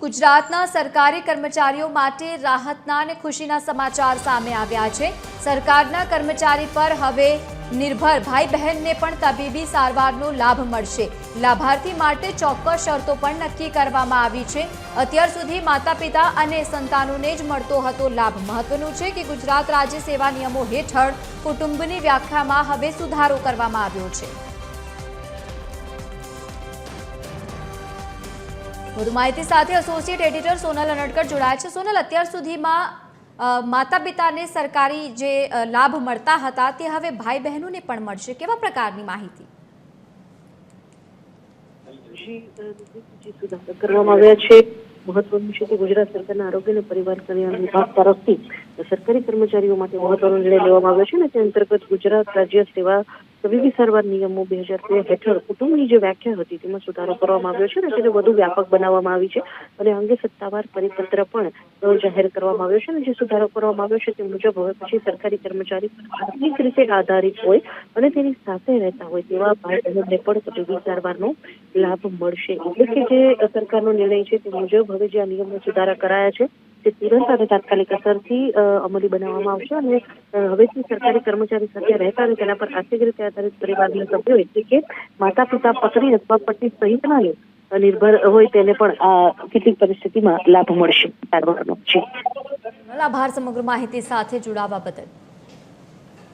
ગુજરાતના સરકારી કર્મચારીઓ માટે રાહતના અને ખુશીના સમાચાર સામે આવ્યા છે। સરકારના કર્મચારી પર હવે નિર્ભર ભાઈ બહેનને પણ તબીબી સારવારનો લાભ મળશે। લાભાર્થી માટે ચોક્કસ શરતો પણ નક્કી કરવામાં આવી છે। અત્યાર સુધી માતા-પિતા અને સંતાનોને જ મળતો હતો લાભ। મહત્વનું છે કે ગુજરાત રાજ્ય સેવા નિયમો હેઠળ કુટુંબની વ્યાખ્યામાં હવે સુધારો કરવામાં આવ્યો છે। વધુ માહિતી સાથે એસોસિએટ એડિટર સોનલ અનડકટ જોડાયા છે। સોનલ, અત્યાર સુધીમાં માતા પિતાને સરકારી જે લાભ મળતા હતા તે હવે ભાઈ બહેનોને પણ મળશે। કેવા પ્રકારની માહિતી? કરવામાં આવ્યા છે। મહત્વનું છે કે ગુજરાત સરકારના આરોગ્ય અને પરિવાર કલ્યાણ વિભાગ તરફથી સરકારી કર્મચારીઓ માટે મહત્વનો નિર્ણય લેવામાં આવ્યો છે અને તે અંતર્ગત ગુજરાત રાજ્ય સેવા તબીબી સારવાર નિયમો 2013 હેઠળ કુટુંબની જે વ્યાખ્યા હતી તેમાં સુધારો કરવામાં આવ્યો છે અને તેને વધુ વ્યાપક બનાવવામાં આવી છે અને અંગે સત્તાવાર પરિપત્ર પણ જાહેર કરવામાં આવ્યો છે અને જે સુધારો કરવામાં આવ્યો છે તે મુજબ હવે પછી સરકારી કર્મચારી આર્થિક રીતે આધારિત હોય અને તેની સાથે રહેતા હોય તેવા ભાઈ બહેનોને પણ તબીબી સારવારનો લાભ મળશે। એટલે કે જે સરકારનો નિર્ણય છે તે મુજબ હવે જે આ નિયમો સુધારા કરાયા છે તે તુરંત અને તાત્કાલિક અસરથી અમલી બનાવવામાં આવશે અને હવેથી સરકારી કર્મચારી સાથે રહેતા અને તેના પર આર્થિક રીતે આધારિત પરિવારના સભ્યો એટલે કે માતા પિતા પત્ની અથવા પતિ સહિતના નિર્ભર હોય તેને પણ આ કેટલીક પરિસ્થિતિમાં લાભ મળશે સારવારનો। આભાર સમગ્ર માહિતી સાથે જોડાવા બદલ।